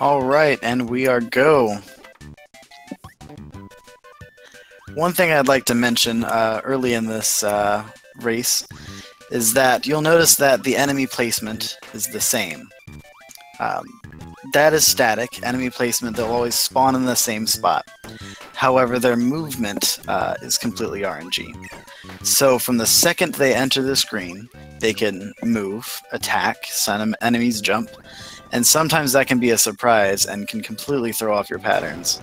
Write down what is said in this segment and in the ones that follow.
Alright, and we are go. One thing I'd like to mention early in this race is that you'll notice that the enemy placement is the same. That is static. Enemy placement, they'll always spawn in the same spot. However, their movement is completely RNG. So from the second they enter the screen, they can move, attack, some enemies jump, and sometimes that can be a surprise and can completely throw off your patterns.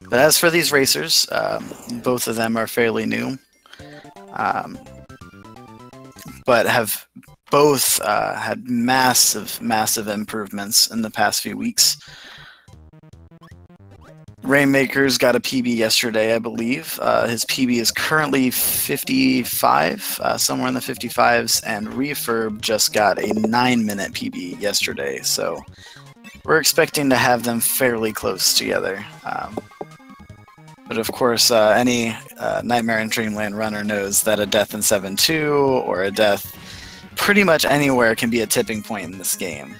But as for these racers, both of them are fairly new, but have both had massive improvements in the past few weeks. Rainmakers got a PB yesterday, I believe. His PB is currently 55, somewhere in the 55s, and Reefurb just got a 9-minute PB yesterday, so we're expecting to have them fairly close together. But of course, any Nightmare in Dreamland runner knows that a death in 7-2 or a death pretty much anywhere can be a tipping point in this game,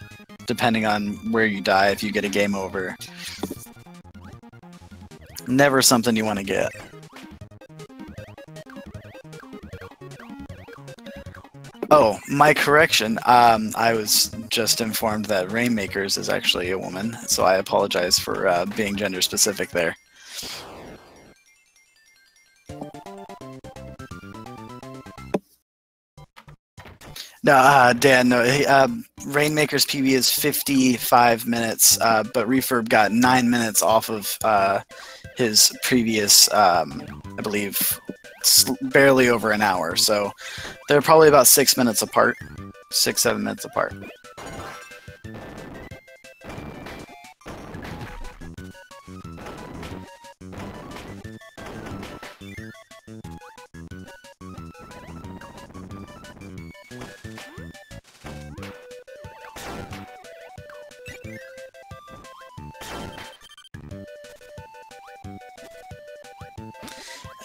depending on where you die. If you get a game over, never something you want to get. Oh, my correction. I was just informed that Rainmakers is actually a woman, so I apologize for being gender specific there. No, Dan, no. Rainmaker's PB is 55 minutes, but Refurb got 9 minutes off of his previous, I believe, barely over an hour. So they're probably about 6 minutes apart, 6-7 minutes apart.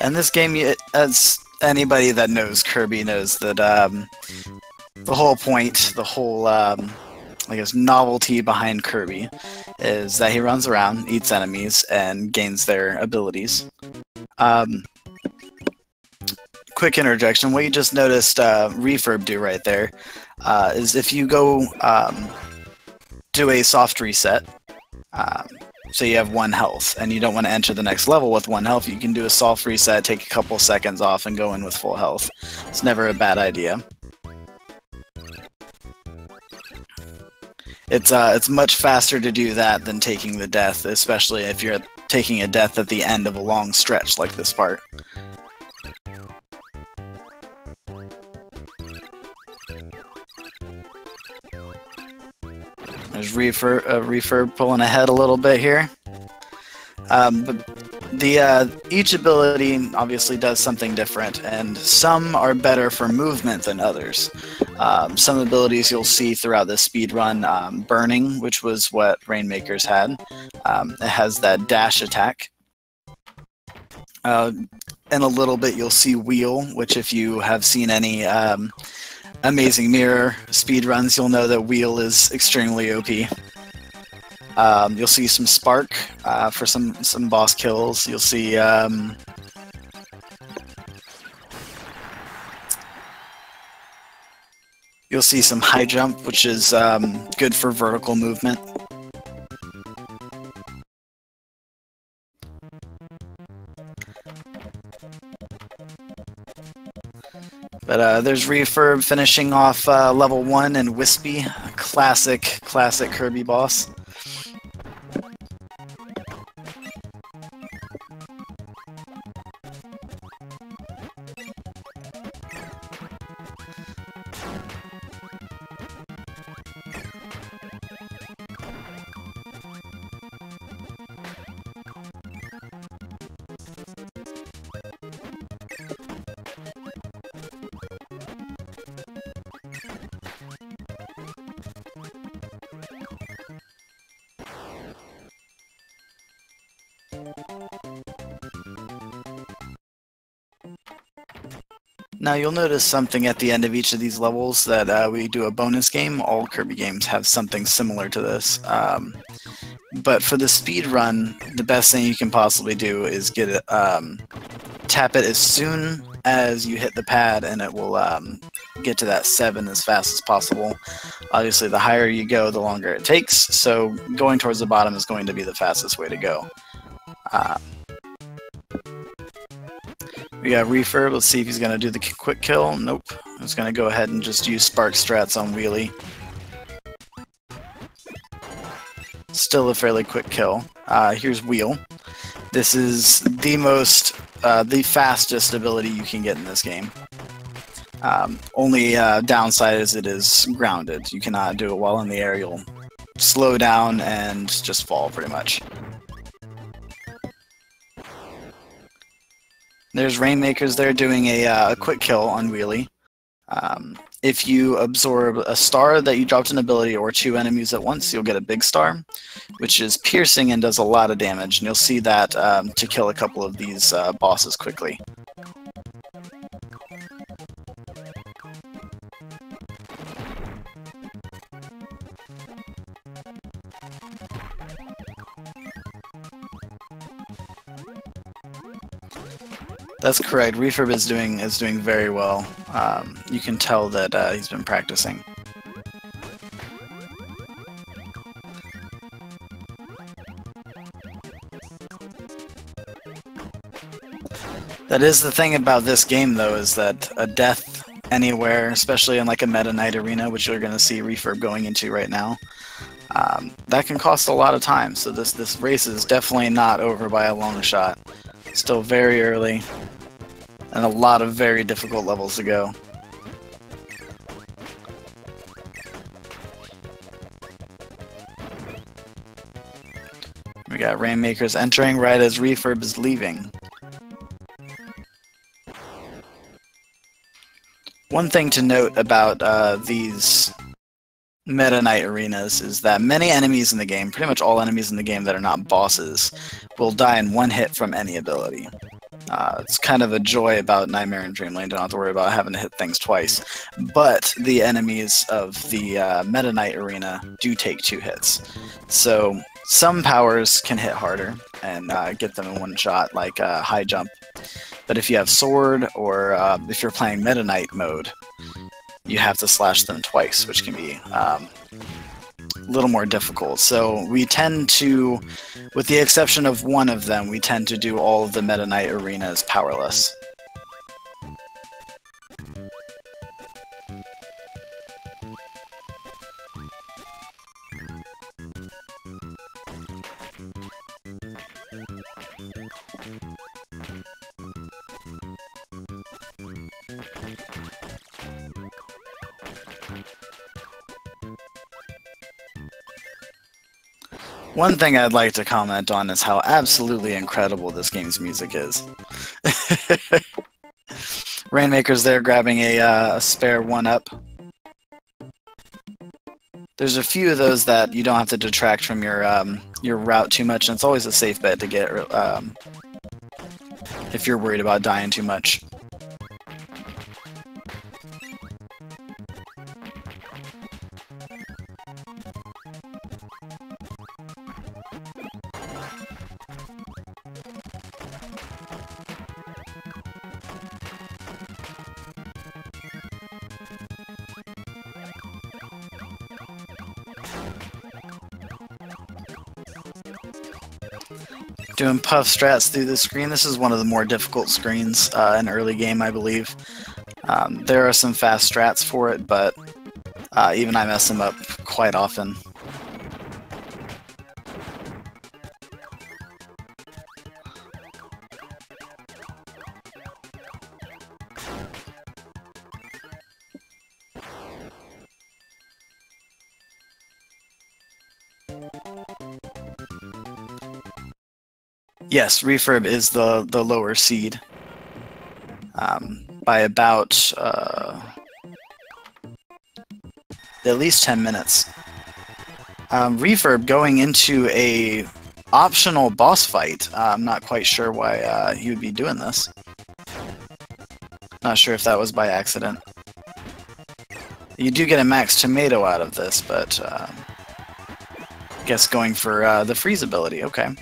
And this game, as anybody that knows Kirby knows that the whole point, the whole, I guess, novelty behind Kirby is that he runs around, eats enemies, and gains their abilities. Quick interjection, what you just noticed Refurb do right there is if you go do a soft reset, so you have 1 health, and you don't want to enter the next level with 1 health, you can do a soft reset, take a couple seconds off, and go in with full health. It's never a bad idea. It's much faster to do that than taking the death, especially if you're taking a death at the end of a long stretch like this part. There's Refurb pulling ahead a little bit here. But each ability obviously does something different, and some are better for movement than others. Some abilities you'll see throughout the speed run, Burning, which was what Rainmakers had. It has that dash attack. In a little bit you'll see Wheel, which if you have seen any Amazing Mirror speedruns, you'll know that Wheel is extremely OP. You'll see some Spark for some boss kills. You'll see some High Jump, which is good for vertical movement. But there's Refurb finishing off level 1 and Wispy, a classic Kirby boss. Now you'll notice something at the end of each of these levels that we do a bonus game. All Kirby games have something similar to this. But for the speed run, the best thing you can possibly do is get it, tap it as soon as you hit the pad, and it will get to that 7 as fast as possible. Obviously, the higher you go, the longer it takes, so going towards the bottom is going to be the fastest way to go. We got Reefurb. Let's see if he's going to do the quick kill. Nope. He's going to go ahead and just use Spark Strats on Wheelie. Still a fairly quick kill. Here's Wheel. This is the fastest ability you can get in this game. Only downside is it is grounded. You cannot do it while in the air. You'll slow down and just fall pretty much. There's Rainmakers there doing a quick kill on Wheelie. If you absorb a star that you dropped an ability or 2 enemies at once, you'll get a big star, which is piercing and does a lot of damage. And you'll see that to kill a couple of these bosses quickly. That's correct. Reefurb is doing very well. You can tell that he's been practicing. That is the thing about this game, though, is that a death anywhere, especially in like a Meta Knight arena, which you're going to see Reefurb going into right now, that can cost a lot of time. So this race is definitely not over by a long shot. Still very early, and a lot of very difficult levels to go. We got Rainmakers entering right as Reefurb is leaving. One thing to note about these Meta Knight arenas is that many enemies in the game, pretty much all enemies in the game that are not bosses, will die in one hit from any ability. It's kind of a joy about Nightmare and Dreamland. Don't have to worry about having to hit things twice. But the enemies of the Meta Knight arena do take 2 hits. So some powers can hit harder and get them in one shot, like high jump. But if you have sword, or if you're playing Meta Knight mode, you have to slash them twice, which can be a little more difficult. So we tend to, with the exception of one of them, we tend to do all of the Meta Knight arenas powerless. One thing I'd like to comment on is how absolutely incredible this game's music is. Rainmaker's there grabbing a spare 1-up. There's a few of those that you don't have to detract from your route too much, and it's always a safe bet to get if you're worried about dying too much. Doing puff strats through the screen. This is one of the more difficult screens in early game, I believe. There are some fast strats for it, but even I mess them up quite often. Yes, Reefurb is the lower seed by about at least 10 minutes. Reefurb going into a optional boss fight. I'm not quite sure why he would be doing this. Not sure if that was by accident. You do get a max tomato out of this, but I guess going for the freeze ability. Okay.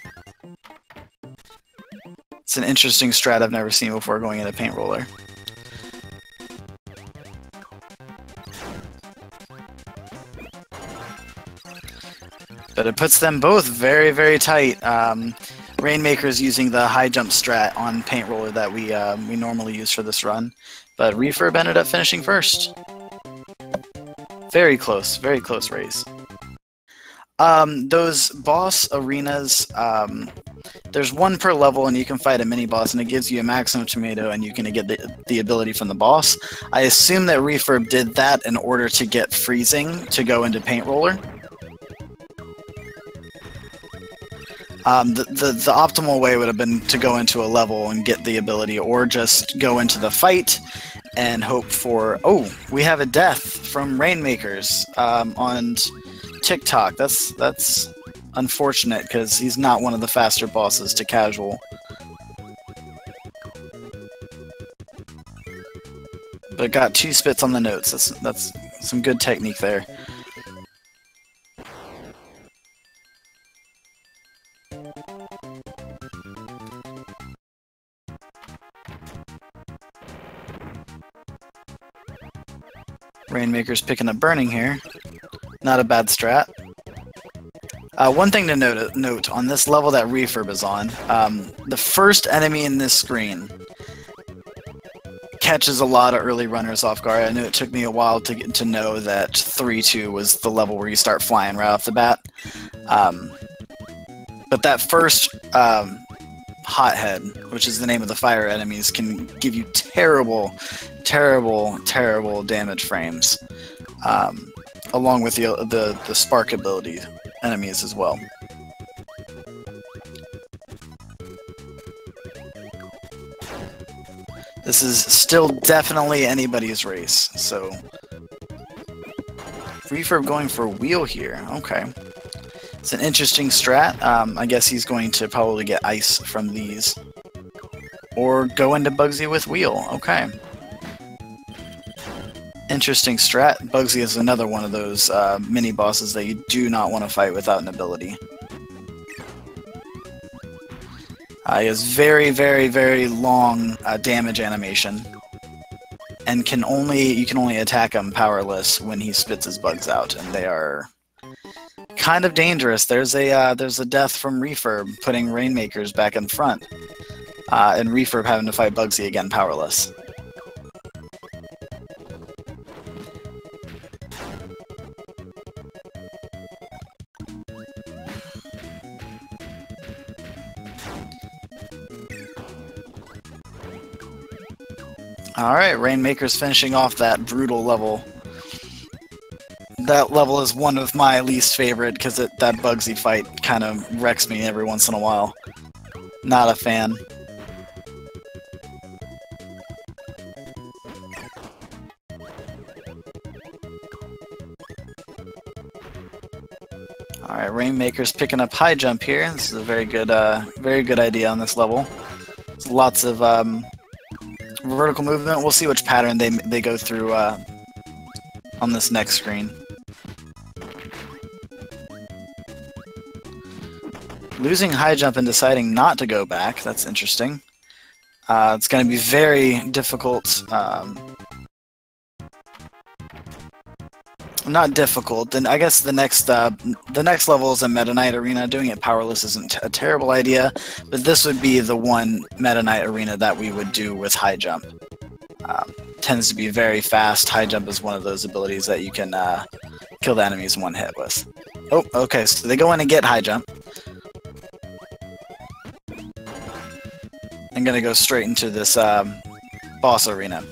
It's an interesting strat I've never seen before going into Paint Roller. But it puts them both very, very tight. Rainmakers using the high jump strat on Paint Roller that we normally use for this run. But Reefurb ended up finishing first. Very close race. Those boss arenas, there's one per level and you can fight a mini boss and it gives you a maximum tomato and you can get the ability from the boss. I assume that Reefurb did that in order to get freezing to go into Paint Roller. The optimal way would have been to go into a level and get the ability, or just go into the fight and hope for... Oh, we have a death from Rainmakers on TikTok. That's unfortunate, because he's not one of the faster bosses to casual. But got 2 spits on the notes. That's some good technique there. Rainmaker's picking up burning here. Not a bad strat. One thing to note on this level that Reefurb is on, the first enemy in this screen catches a lot of early runners off guard. I knew it took me a while to know that 3-2 was the level where you start flying right off the bat. But that first Hothead, which is the name of the fire enemies, can give you terrible damage frames, along with the spark ability enemies as well. This is still definitely anybody's race, so Reefurb going for wheel here. Okay. It's an interesting strat. I guess he's going to probably get ice from these. Or go into Bugsy with wheel. Okay. Interesting strat. Bugsy is another one of those mini-bosses that you do not want to fight without an ability. He has very long damage animation. And you can only attack him powerless when he spits his bugs out, and they are kind of dangerous. There's a death from Reefurb putting Rainmakers back in front, and Reefurb having to fight Bugsy again powerless. Alright, Rainmakers finishing off that brutal level. That level is one of my least favorite because that Bugsy fight kind of wrecks me every once in a while. Not a fan. Alright, Rainmaker's picking up high jump here. This is a very good idea on this level. There's lots of vertical movement. We'll see which pattern they go through on this next screen. Losing high jump and deciding not to go back. That's interesting. It's going to be very difficult. Not difficult. Then I guess the next level is a Meta Knight arena. Doing it powerless isn't a terrible idea, but this would be the one Meta Knight arena that we would do with high jump. Tends to be very fast. High jump is one of those abilities that you can kill the enemies in one hit with. Oh, okay. So they go in and get high jump. I'm gonna go straight into this boss arena.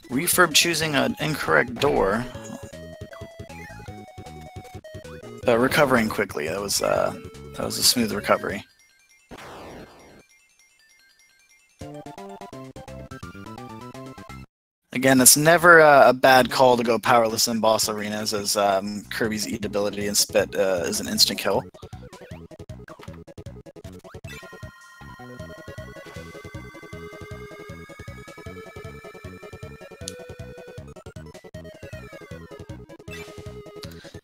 Reefurb choosing an incorrect door, but recovering quickly. That was a smooth recovery. Again, it's never a bad call to go powerless in boss arenas, as Kirby's Eat ability and Spit is an instant kill.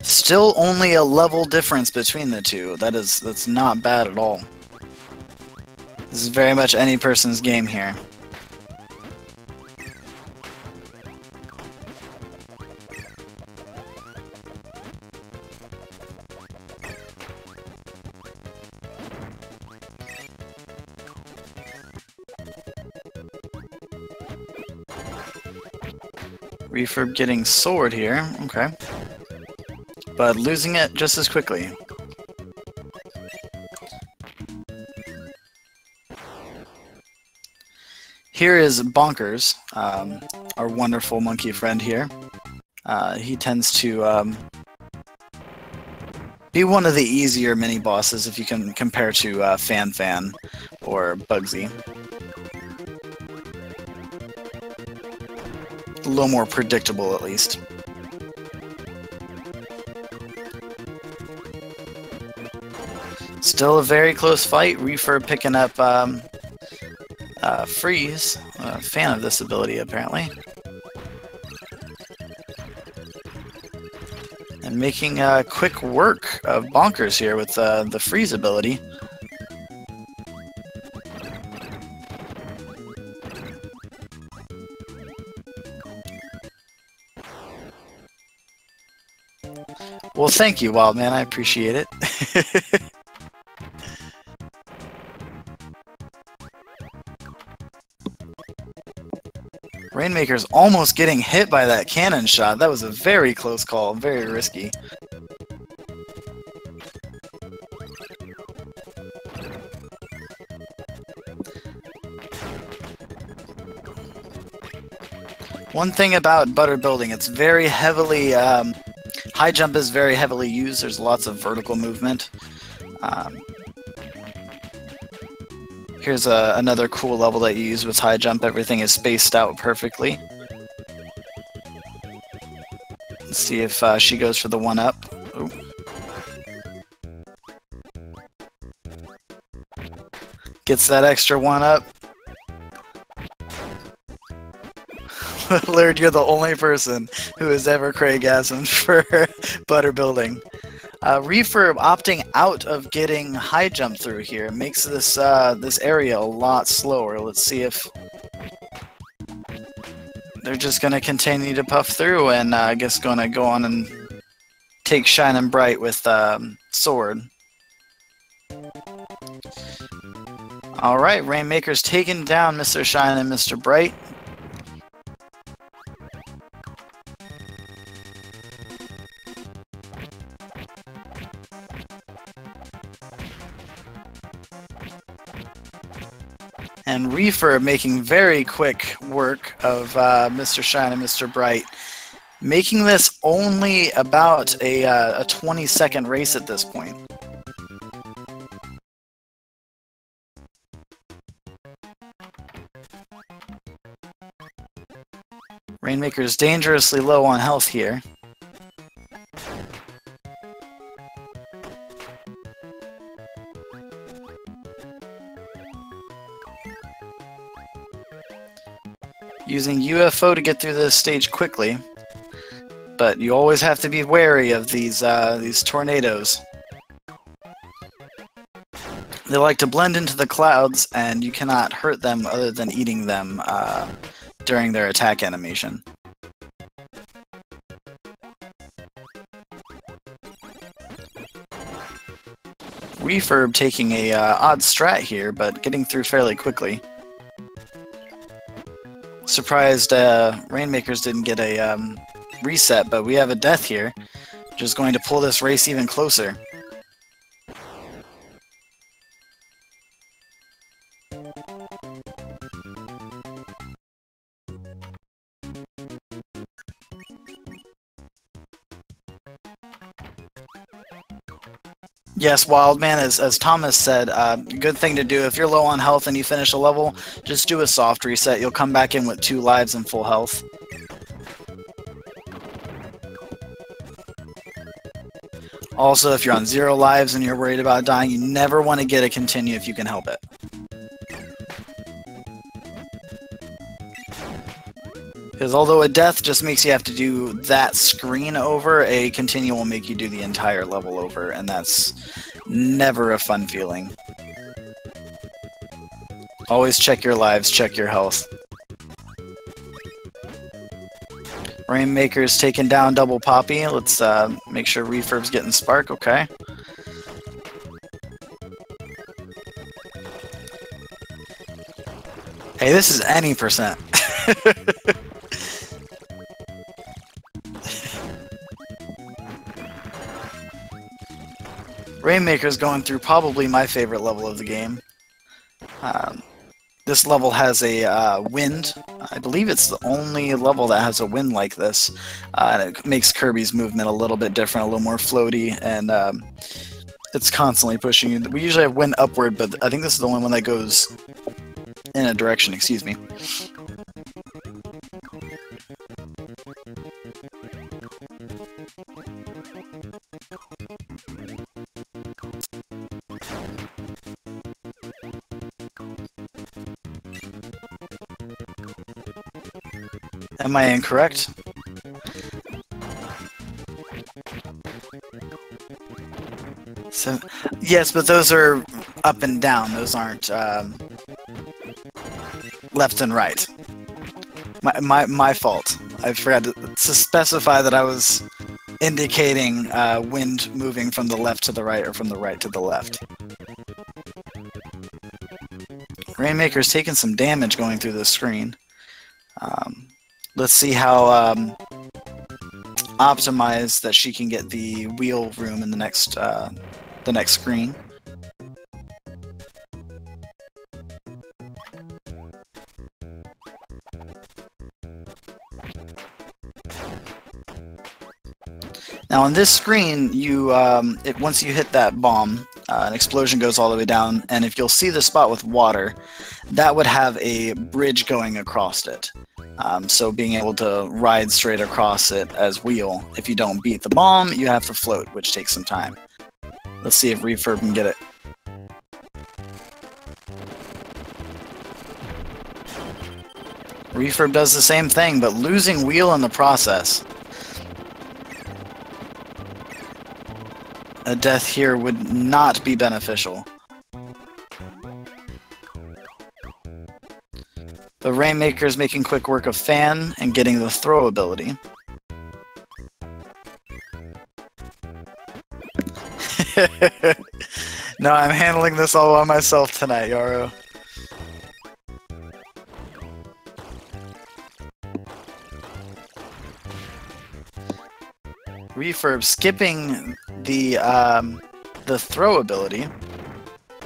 Still only a level difference between the two. That's not bad at all. This is very much any person's game here. Reefurb getting sword here, okay. But losing it just as quickly. Here is Bonkers, our wonderful monkey friend here. He tends to be one of the easier mini-bosses if you can compare to Fan or Bugsy. A little more predictable, at least. Still a very close fight. Reefurb picking up Freeze. A fan of this ability, apparently. And making quick work of Bonkers here with the Freeze ability. Well, thank you, Wildman. I appreciate it. Rainmaker's almost getting hit by that cannon shot. That was a very close call, very risky. One thing about butter building, it's very heavily, high jump is very heavily used. There's lots of vertical movement. Here's another cool level that you use with high jump. Everything is spaced out perfectly. Let's see if she goes for the 1-up. Gets that extra 1-up. Lord, you're the only person who has ever Craigasmed for butter building. Reefurb opting out of getting high jump through here makes this this area a lot slower. Let's see if they're just going to continue to puff through, and I guess going to go on and take Shining Bright with sword. All right, Rainmaker's taking down Mr. Shine and Mr. Bright. And Reefurb making very quick work of Mr. Shine and Mr. Bright, making this only about a 20-second race at this point. Rainmaker's dangerously low on health here. Using UFO to get through this stage quickly, but you always have to be wary of these tornadoes. They like to blend into the clouds, and you cannot hurt them other than eating them during their attack animation. Reefurb taking a odd strat here, but getting through fairly quickly. Surprised Rainmakers didn't get a reset, but we have a death here, which is going to pull this race even closer. Yes, Wildman, as Thomas said, good thing to do. If you're low on health and you finish a level, just do a soft reset. You'll come back in with 2 lives and full health. Also, if you're on 0 lives and you're worried about dying, you never want to get a continue if you can help it. Because although a death just makes you have to do that screen over, a continue will make you do the entire level over, and that's never a fun feeling. Always check your lives, check your health. Rainmaker's taking down Double Poppy. Let's make sure Refurb's getting Spark, okay. Hey, this is any percent. Rainmaker's going through probably my favorite level of the game. This level has a wind. I believe it's the only level that has a wind like this. And it makes Kirby's movement a little bit different, a little more floaty, and it's constantly pushing you. We usually have wind upward, but I think this is the only one that goes in a direction, excuse me. Am I incorrect? So, yes, but those are up and down. Those aren't left and right. My fault. I forgot to specify that I was indicating wind moving from the left to the right or from the right to the left. Rainmaker's taking some damage going through the screen. Let's see how optimized that she can get the wheel room in the next screen. Now on this screen, you once you hit that bomb, an explosion goes all the way down, and if you'll see the spot with water, that would have a bridge going across it. So being able to ride straight across it as wheel. If you don't beat the bomb, you have to float, which takes some time. Let's see if Refurb can get it. Refurb does the same thing, but losing wheel in the process. A death here would not be beneficial. The Rainmaker's making quick work of Fan and getting the throw ability. No, I'm handling this all by myself tonight, Yaro. Refurb skipping the throw ability,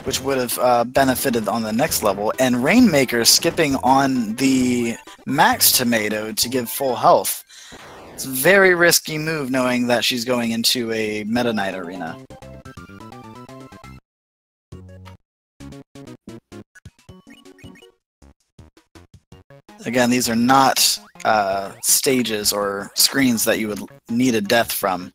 which would have benefited on the next level, and Rainmaker skipping on the max tomato to give full health. It's a very risky move knowing that she's going into a Meta Knight arena. Again, these are not stages or screens that you would need a death from.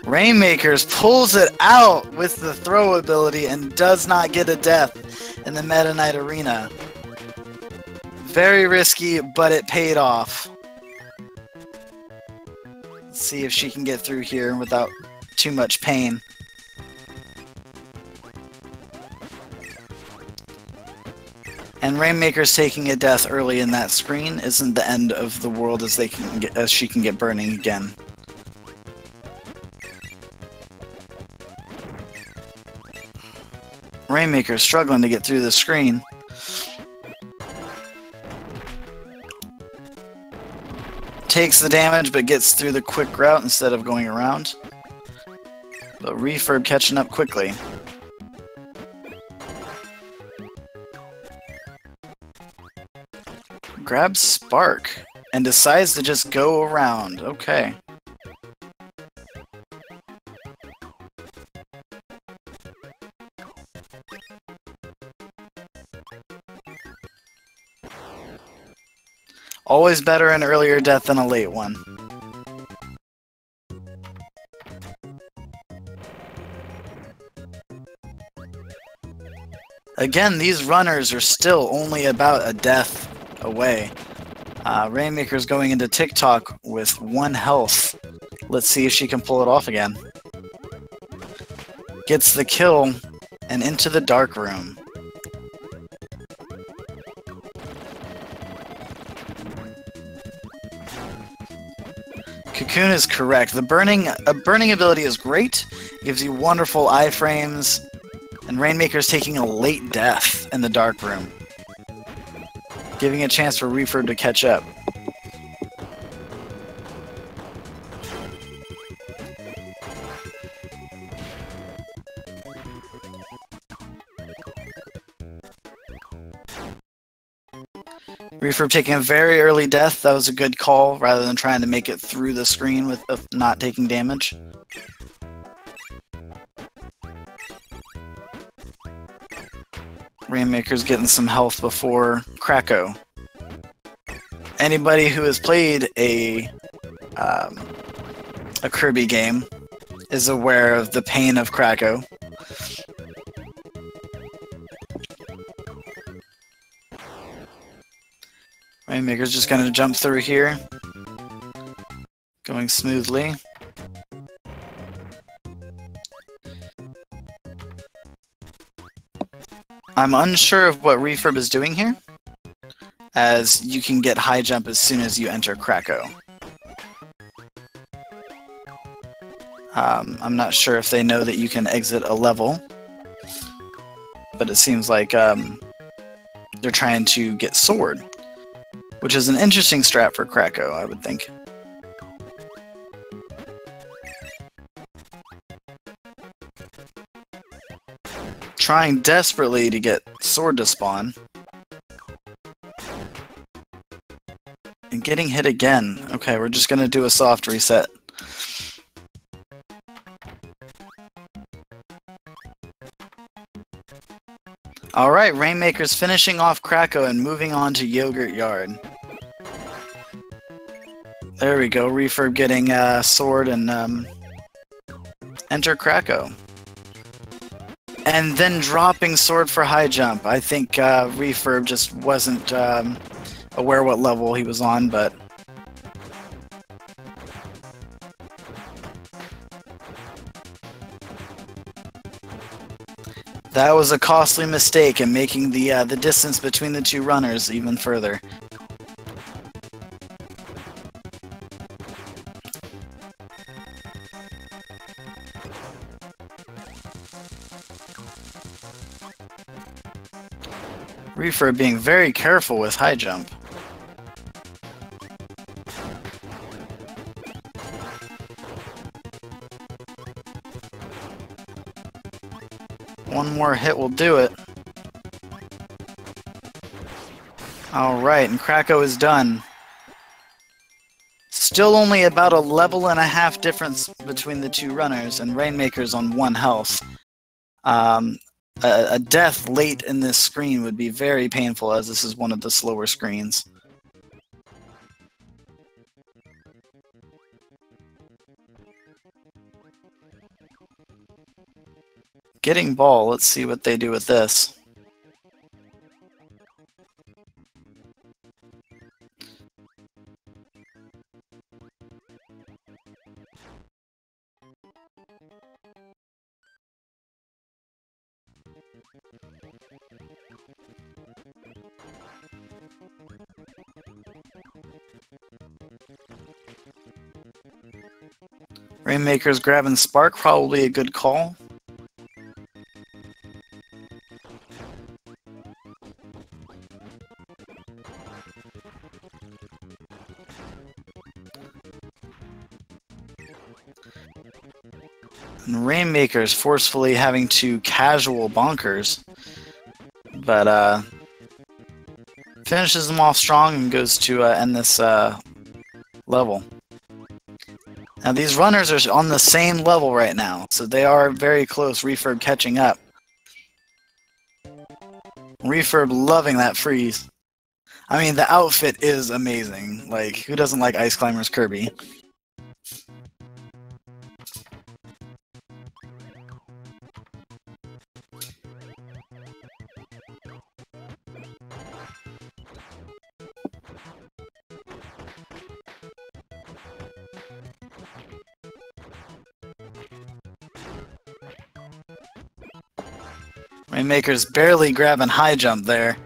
Rainmakers pulls it out with the throw ability and does not get a death in the Meta Knight arena. Very risky, but it paid off. Let's see if she can get through here without too much pain. And Rainmaker's taking a death early in that screen isn't the end of the world as she can get burning again. Rainmaker's struggling to get through the screen. Takes the damage but gets through the quick route instead of going around. But Refurb catching up quickly. Grabs Spark and decides to just go around. Okay. Always better an earlier death than a late one. Again, these runners are still only about a death away. Rainmaker's going into TikTok with 1 health. Let's see if she can pull it off again. Gets the kill and into the dark room. Cocoon is correct. The burning ability is great. It gives you wonderful iframes. And Rainmaker's taking a late death in the dark room, giving a chance for Reefurb to catch up. Reefurb taking a very early death. That was a good call, rather than trying to make it through the screen with not taking damage. Rainmaker's getting some health before Kracko. Anybody who has played a Kirby game is aware of the pain of Kracko. Rainmaker's just going to jump through here, going smoothly. I'm unsure of what Reefurb is doing here, as you can get high jump as soon as you enter Kracko. I'm not sure if they know that you can exit a level, but it seems like they're trying to get Sword, which is an interesting strat for Kracko, I would think. Trying desperately to get Sword to spawn. And getting hit again. Okay, we're just gonna do a soft reset. Alright, Rainmaker's finishing off Kracko and moving on to Yogurt Yard. There we go, Reefurb getting Sword and enter Kracko. And then dropping Sword for high jump. I think Reefurb just wasn't aware what level he was on, but... that was a costly mistake in making the distance between the two runners even further. Reefurb being very careful with high jump. One more hit will do it. Alright, and Kracko is done. Still only about a level and a half difference between the two runners, and Rainmaker's on 1 health. A death late in this screen would be very painful, as this is one of the slower screens. Getting ball, let's see what they do with this. Rainmaker's grabbing Spark, probably a good call. And Rainmaker's forcefully having to casual bonkers, but finishes them off strong and goes to end this level. Now these runners are on the same level right now, so they are very close. Reefurb catching up. Reefurb loving that freeze. I mean, the outfit is amazing. Like, who doesn't like Ice Climber's Kirby? Rainmaker's barely grabbing high jump there.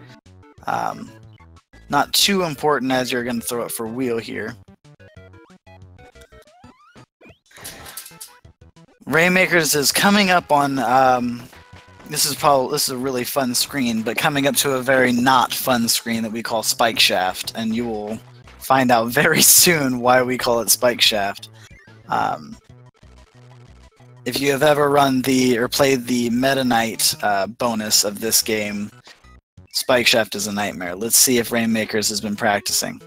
Not too important as you're going to throw it for wheel here. Rainmakers is coming up on, this is a really fun screen, but coming up to a very not fun screen that we call Spike Shaft, and you will find out very soon why we call it Spike Shaft. If you have ever run or played the Meta Knight bonus of this game, Spike Shaft is a nightmare. Let's see if Rainmakers has been practicing.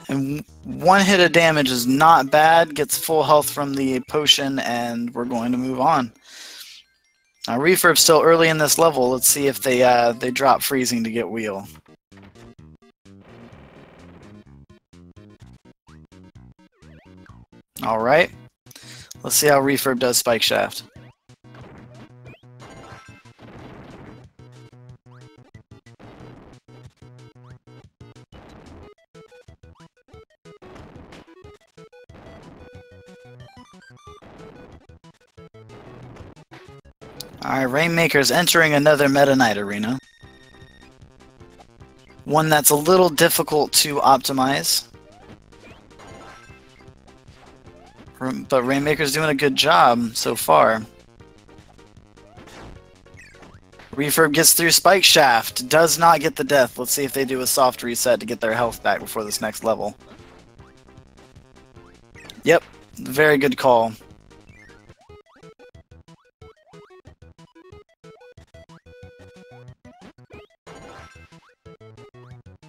And one hit of damage is not bad, gets full health from the potion, and we're going to move on. Now, Reefurb's still early in this level. Let's see if they drop freezing to get wheel. Alright. Let's see how Reefurb does Spike Shaft. Alright, Rainmaker's entering another Meta Knight arena. One that's a little difficult to optimize. But Rainmaker's doing a good job so far. Reefurb gets through Spike Shaft. Does not get the death. Let's see if they do a soft reset to get their health back before this next level. Yep, very good call.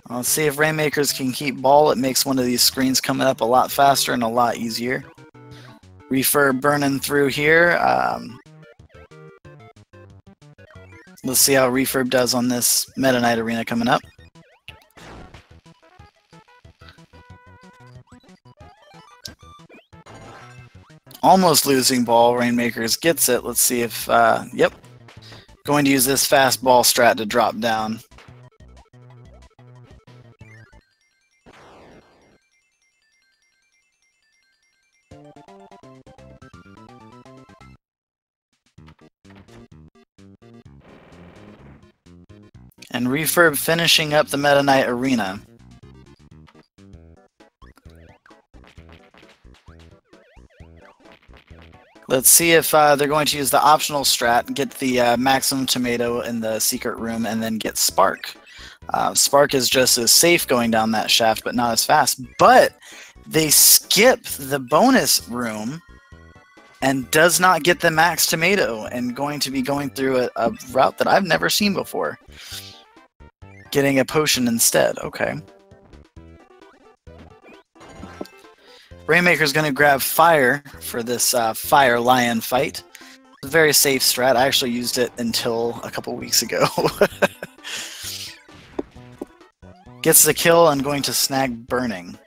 Let's see if Rainmakers can keep ball. It makes one of these screens coming up a lot faster and a lot easier. Reefurb burning through here. Let's see how Reefurb does on this Meta Knight arena coming up. Almost losing ball. Rainmakers gets it. Let's see if... yep. Going to use this fast ball strat to drop down. And Reefurb finishing up the Meta Knight arena. Let's see if they're going to use the optional strat, get the maximum tomato in the secret room, and then get Spark. Spark is just as safe going down that shaft, but not as fast. But they skip the bonus room and does not get the max tomato, and going to be going through a route that I've never seen before. Getting a potion instead. Okay. Rainmaker's going to grab fire for this fire lion fight. It's a very safe strat. I actually used it until a couple weeks ago. Gets the kill and going to snag burning.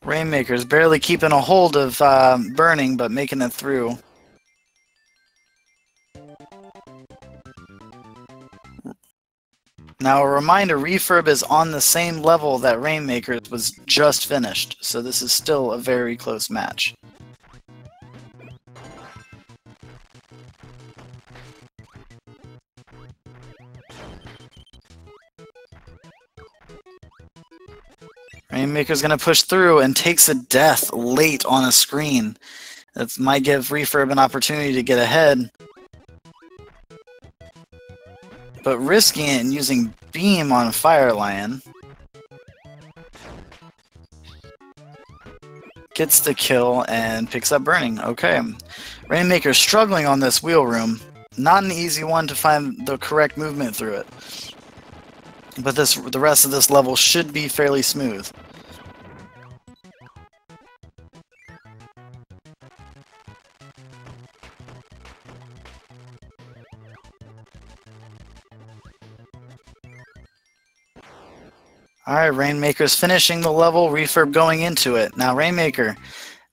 Rainmaker's barely keeping a hold of burning, but making it through. Now, a reminder, Reefurb is on the same level that Rainmakers was just finished, so this is still a very close match. Rainmaker's going to push through and takes a death late on a screen. That might give Reefurb an opportunity to get ahead. But risking it and using Beam on Fire Lion. Gets the kill and picks up burning. Okay. Rainmaker's struggling on this wheel room. Not an easy one to find the correct movement through it. But the rest of this level should be fairly smooth. Alright, Rainmaker's finishing the level, Refurb going into it. Now Rainmaker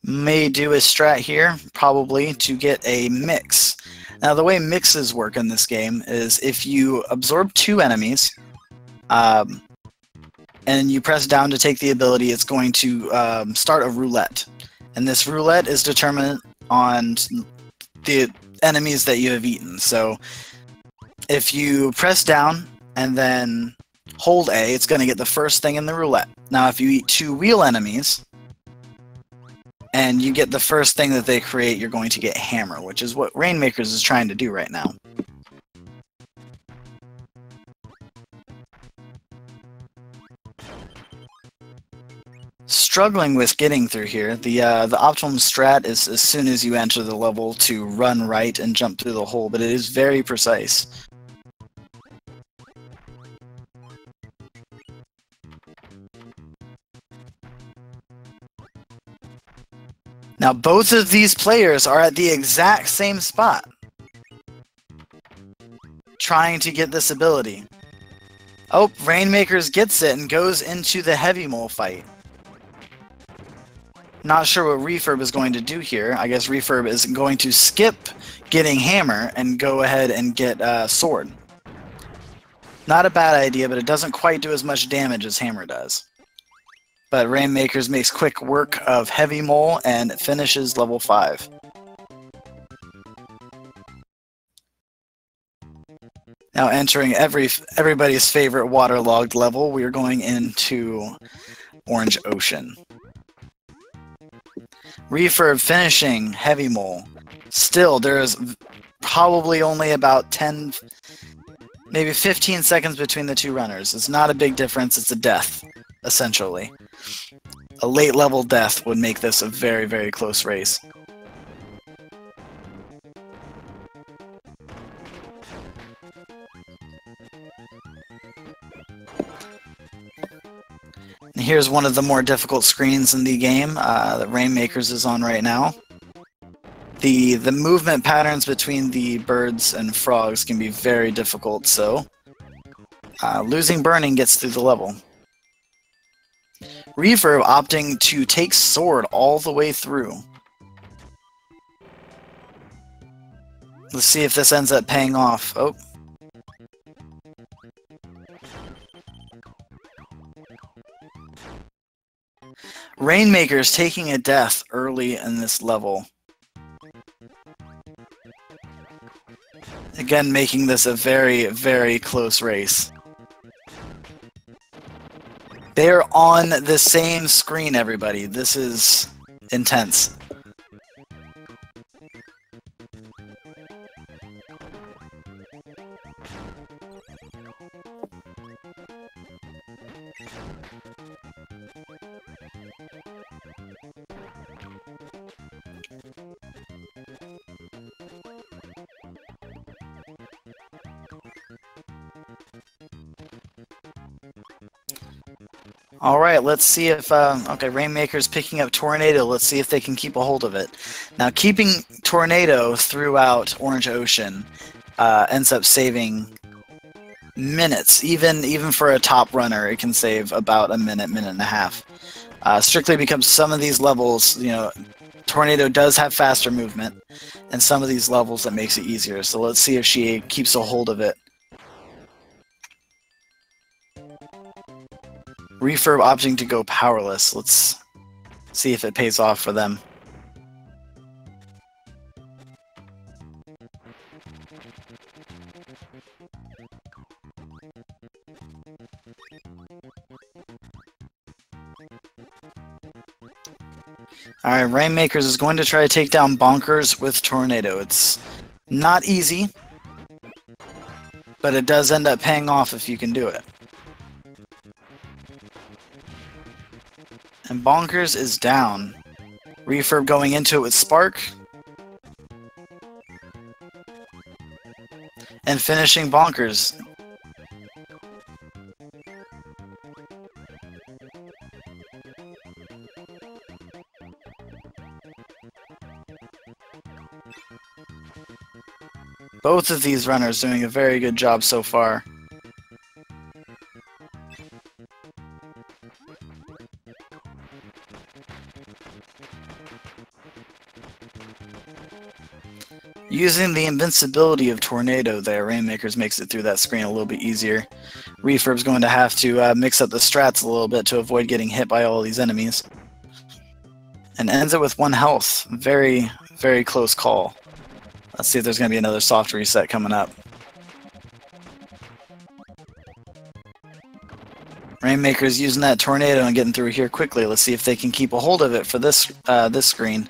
may do a strat here, probably, to get a mix. Now the way mixes work in this game is if you absorb 2 enemies, and you press down to take the ability, it's going to start a roulette. And this roulette is determined on the enemies that you have eaten. So if you press down and then hold A, it's going to get the first thing in the roulette. Now if you eat 2 real enemies, and you get the first thing that they create, you're going to get Hammer, which is what Rainmakers is trying to do right now. Struggling with getting through here. The optimum strat is as soon as you enter the level to run right and jump through the hole, but it is very precise. Now both of these players are at the exact same spot, trying to get this ability. Oh, Rainmakers gets it and goes into the Heavy Mole fight. Not sure what Refurb is going to do here. I guess Refurb is going to skip getting Hammer and go ahead and get Sword. Not a bad idea, but it doesn't quite do as much damage as Hammer does. But Rainmakers makes quick work of Heavy Mole and finishes level 5. Now entering everybody's favorite waterlogged level, we are going into Orange Ocean. Refurb finishing Heavy Mole. Still, there's probably only about 10, maybe 15 seconds between the 2 runners. It's not a big difference, it's a death, essentially. A late level death would make this a very, very close race. Here's one of the more difficult screens in the game that Rainmakers is on right now. The movement patterns between the birds and frogs can be very difficult, so losing Burning gets through the level. Refurb opting to take Sword all the way through. Let's see if this ends up paying off. Oh. Rainmakers taking a death early in this level. Again, making this a very, very close race. They're on the same screen, everybody. This is intense. Alright, let's see if, okay, Rainmaker's picking up Tornado. Let's see if they can keep a hold of it. Now, keeping Tornado throughout Orange Ocean ends up saving minutes. Even for a top runner, it can save about a minute, minute and a half. Strictly because some of these levels, you know, Tornado does have faster movement, and some of these levels that makes it easier. So let's see if she keeps a hold of it. Refurb opting to go powerless. Let's see if it pays off for them. Alright, Rainmakers is going to try to take down Bonkers with Tornado. It's not easy, but it does end up paying off if you can do it. And Bonkers is down. Refurb going into it with Spark. And finishing Bonkers. Both of these runners doing a very good job so far. Using the invincibility of Tornado there, Rainmakers makes it through that screen a little bit easier. Refurb's going to have to mix up the strats a little bit to avoid getting hit by all these enemies. And ends it with 1 health. Very, very close call. Let's see if there's going to be another soft reset coming up. Rainmakers using that Tornado and getting through here quickly. Let's see if they can keep a hold of it for this this screen.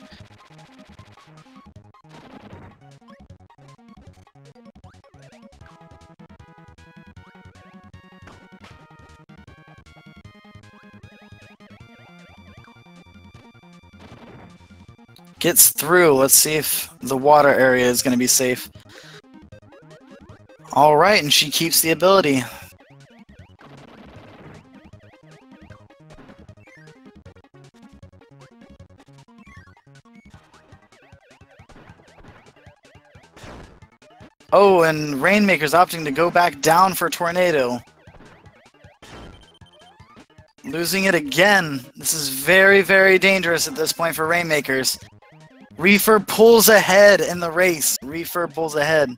Gets through. Let's see if the water area is going to be safe. Alright, and she keeps the ability. Oh, and Rainmaker's opting to go back down for Tornado. Losing it again. This is very, very dangerous at this point for Rainmakers. Reefurb pulls ahead in the race. Reefurb pulls ahead.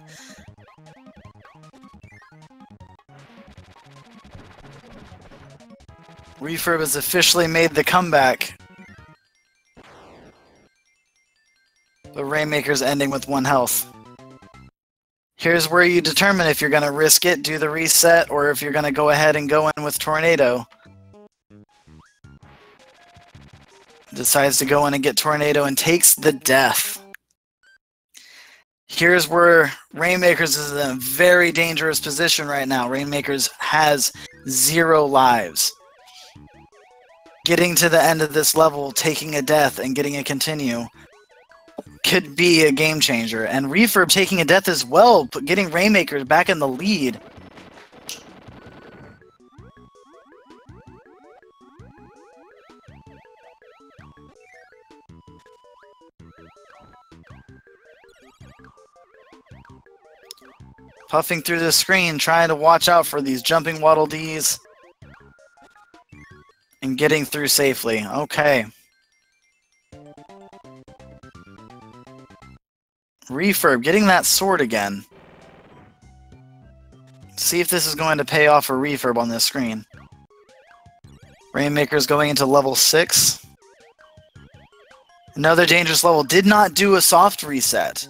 Reefurb has officially made the comeback. The Rainmakers ending with 1 health. Here's where you determine if you're going to risk it, do the reset, or if you're going to go ahead and go in with Tornado. Decides to go in and get Tornado and takes the death. Here's where Rainmakers is in a very dangerous position right now. Rainmakers has 0 lives. Getting to the end of this level, taking a death and getting a continue could be a game changer. And Refurb taking a death as well, getting Rainmakers back in the lead. Puffing through the screen, trying to watch out for these jumping Waddle Dees. And getting through safely. Okay. Refurb, getting that sword again. See if this is going to pay off for Refurb on this screen. Rainmaker's going into level 6. Another dangerous level. Did not do a soft reset.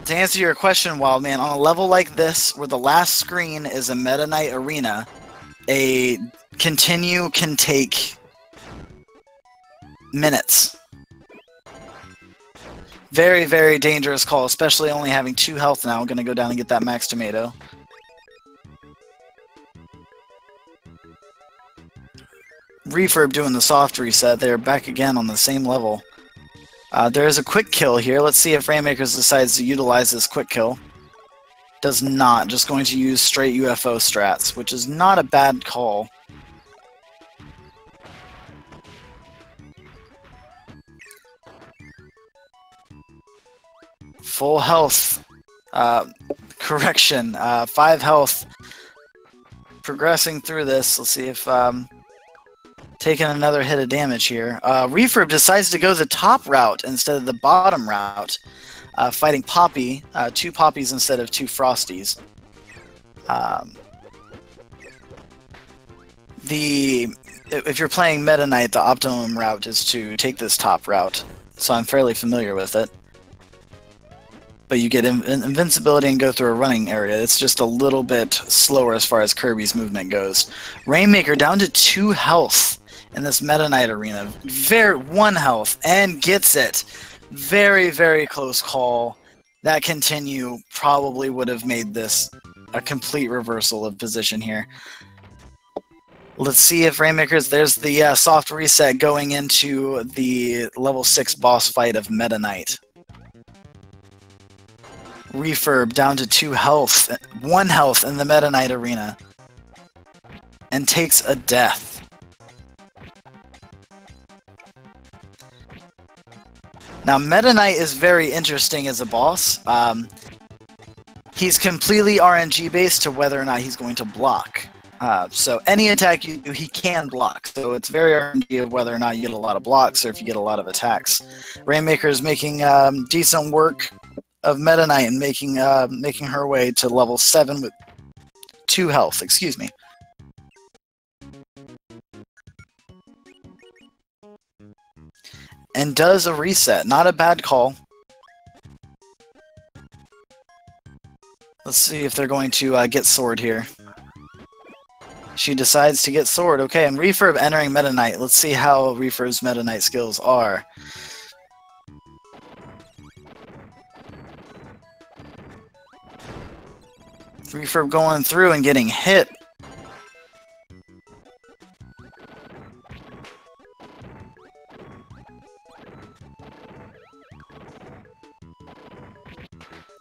To answer your question, Wildman, on a level like this, where the last screen is a Meta Knight arena, a continue can take minutes. Very, very dangerous call, especially only having 2 health now. I'm going to go down and get that max tomato. Refurb doing the soft reset. They're back again on the same level. There is a quick kill here. Let's see if Rainmakers decides to utilize this quick kill. Does not. Just going to use straight UFO strats, which is not a bad call. Full health. Correction. 5 health. Progressing through this. Let's see if... taking another hit of damage here. Refurb decides to go the top route instead of the bottom route. Fighting Poppy. 2 Poppies instead of 2 Frosties. If you're playing Meta Knight, the optimum route is to take this top route. So I'm fairly familiar with it. But you get invincibility and go through a running area. It's just a little bit slower as far as Kirby's movement goes. Rainmaker down to 2 health in this Meta Knight arena. 1 health and gets it. Very, very close call. That continue probably would have made this a complete reversal of position here. Let's see if Rainmakers... There's the soft reset going into the level 6 boss fight of Meta Knight. Refurb down to 2 health, 1 health in the Meta Knight arena, and takes a death. Now, Meta Knight is very interesting as a boss. He's completely RNG based to whether or not he's going to block. So any attack you do, he can block. So it's very RNG of whether or not you get a lot of blocks or if you get a lot of attacks. Rainmaker is making decent work of Meta Knight and making her way to level 7 with 2 health. Excuse me. And does a reset. Not a bad call. Let's see if they're going to get sword here. She decides to get sword. Okay, and Refurb entering Meta Knight. Let's see how Refurb's Meta Knight skills are. Refurb going through and getting hit.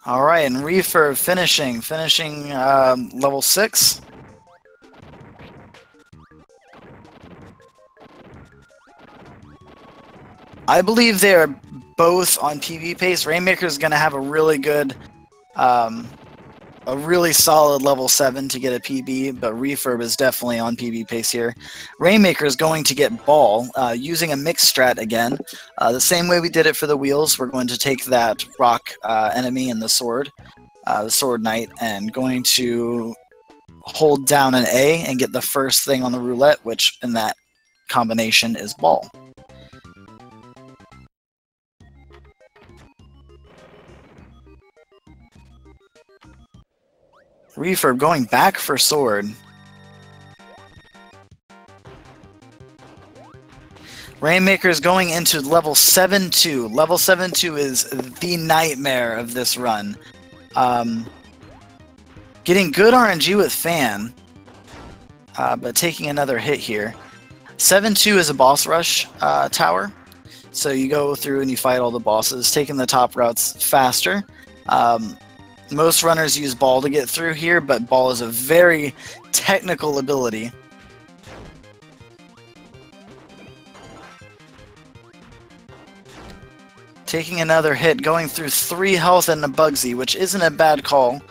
Alright, and Refurb finishing level 6. I believe they are both on PB pace. Rainmaker is going to have a really good, a really solid level 7 to get a PB, but Refurb is definitely on PB pace here. Rainmaker is going to get Ball, using a mixed strat again. The same way we did it for the wheels, we're going to take that rock enemy and the sword knight, and going to hold down an A and get the first thing on the roulette, which in that combination is Ball. Refurb going back for sword. Rainmaker is going into level 7-2. Level 7-2 is the nightmare of this run. Getting good RNG with Fan, but taking another hit here. 7-2 is a boss rush tower, so you go through and you fight all the bosses, taking the top routes faster. Most runners use Ball to get through here, but Ball is a very technical ability. Taking another hit, going through 3 health and a Bugsy, which isn't a bad call.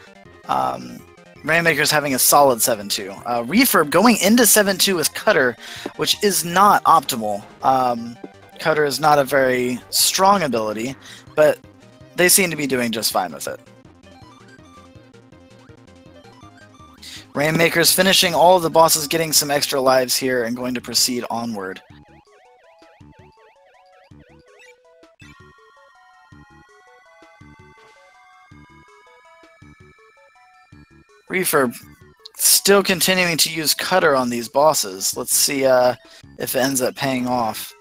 Rainmaker's having a solid 7-2. Refurb going into 7-2 with Cutter, which is not optimal. Cutter is not a very strong ability, but they seem to be doing just fine with it. Rainmaker's finishing all of the bosses, getting some extra lives here, and going to proceed onward. Refurb still continuing to use Cutter on these bosses. Let's see if it ends up paying off.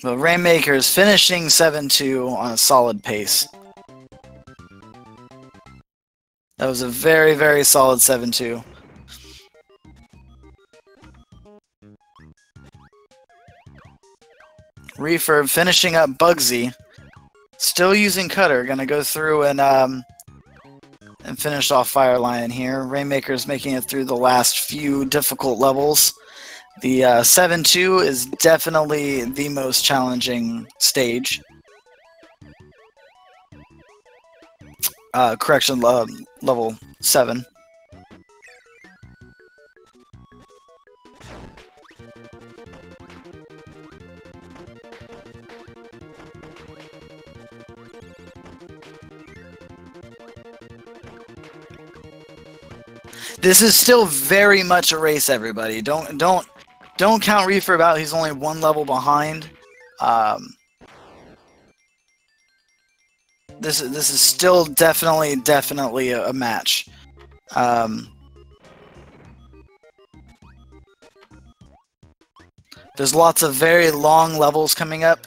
But Rainmaker's finishing 7-2 on a solid pace. That was a very, very solid 7-2. Refurb finishing up Bugsy. Still using Cutter. Gonna go through and finish off Fire Lion here. Rainmaker's making it through the last few difficult levels. The 7-2 is definitely the most challenging stage. Correction, level 7. This is still very much a race, everybody. Don't count Refurb out. He's only 1 level behind. This is still definitely a match. There's lots of very long levels coming up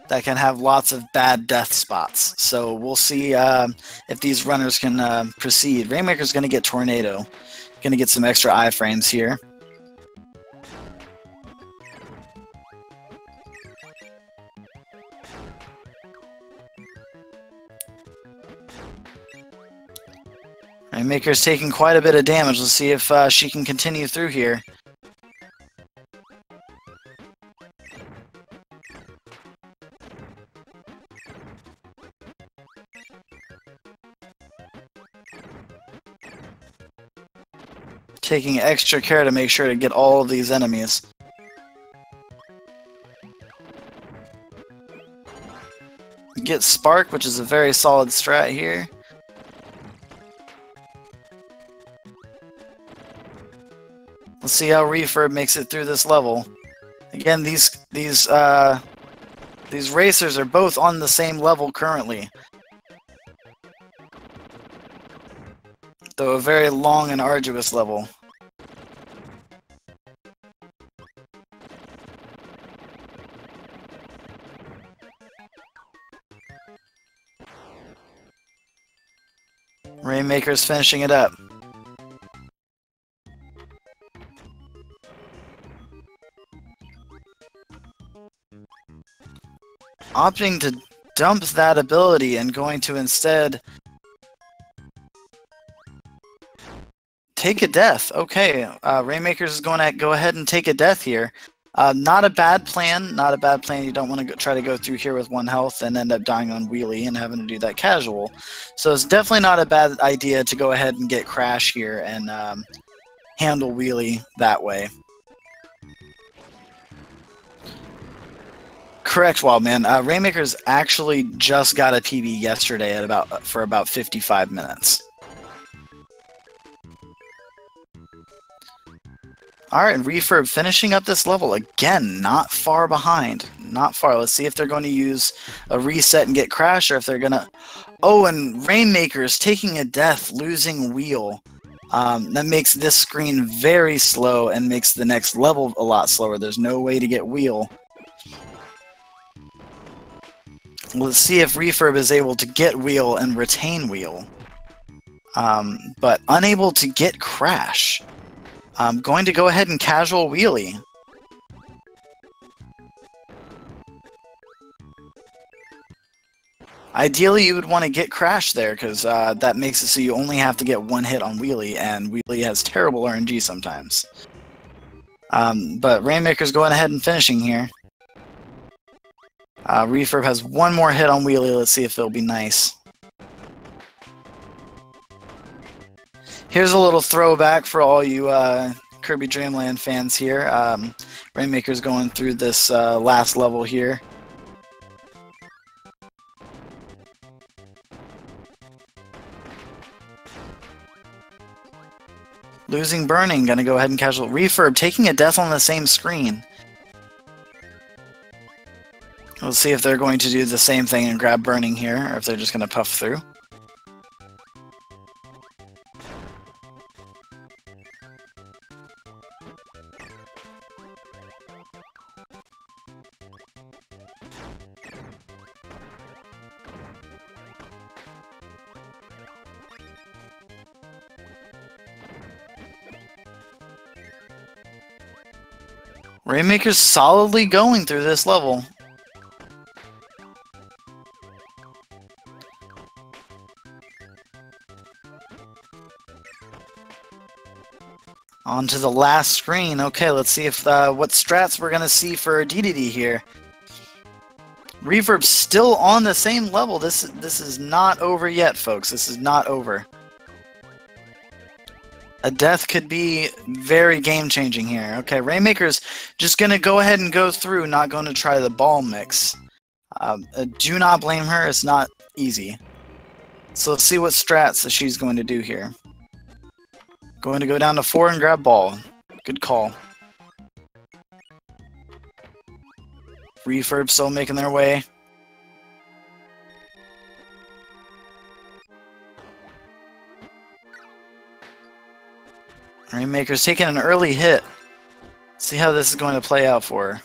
that can have lots of bad death spots. So we'll see if these runners can proceed. Rainmaker's going to get Tornado. Going to get some extra iframes here. Rainmaker's taking quite a bit of damage. Let's see if she can continue through here. Taking extra care to make sure to get all of these enemies. Get Spark, which is a very solid strat here. Let's see how Refurb makes it through this level. Again, these racers are both on the same level currently. Though a very long and arduous level. Rainmakers finishing it up. Opting to dump that ability and going to instead take a death. Okay, Rainmakers is going to go ahead and take a death here. Not a bad plan. Not a bad plan. You don't want to try to go through here with 1 health and end up dying on wheelie and having to do that casual. So it's definitely not a bad idea to go ahead and get Crash here and handle wheelie that way. Correct, Wildman. Rainmakers actually just got a PB yesterday at for about 55 minutes. Alright, Refurb finishing up this level. Again, not far behind. Not far. Let's see if they're going to use a reset and get Crash, or if they're going to... Oh, and Rainmakers taking a death, losing Wheel. That makes this screen very slow and makes the next level a lot slower. There's no way to get Wheel. Let's see if Refurb is able to get Wheel and retain Wheel. But unable to get Crash. I'm going to go ahead and casual wheelie. Ideally, you would want to get Crash there, because that makes it so you only have to get 1 hit on wheelie, and wheelie has terrible RNG sometimes. But Rainmaker's going ahead and finishing here. Refurb has 1 more hit on wheelie. Let's see if it'll be nice. Here's a little throwback for all you Kirby Dreamland fans here. Rainmaker's going through this last level here. Losing Burning, gonna go ahead and casual. Refurb taking a death on the same screen. We'll see if they're going to do the same thing and grab Burning here, or if they're just gonna puff through. Rainmaker's solidly going through this level. On to the last screen. Okay, let's see if what strats we're gonna see for DDD here. Reverb's still on the same level. This is not over yet, folks. This is not over. A death could be very game-changing here. Okay, Rainmaker's just going to go ahead and go through, not going to try the ball mix. Do not blame her. It's not easy. So let's see what strats that she's going to do here. Going to go down to 4 and grab ball. Good call. Refurb still making their way. Rainmaker's taking an early hit. See how this is going to play out for her.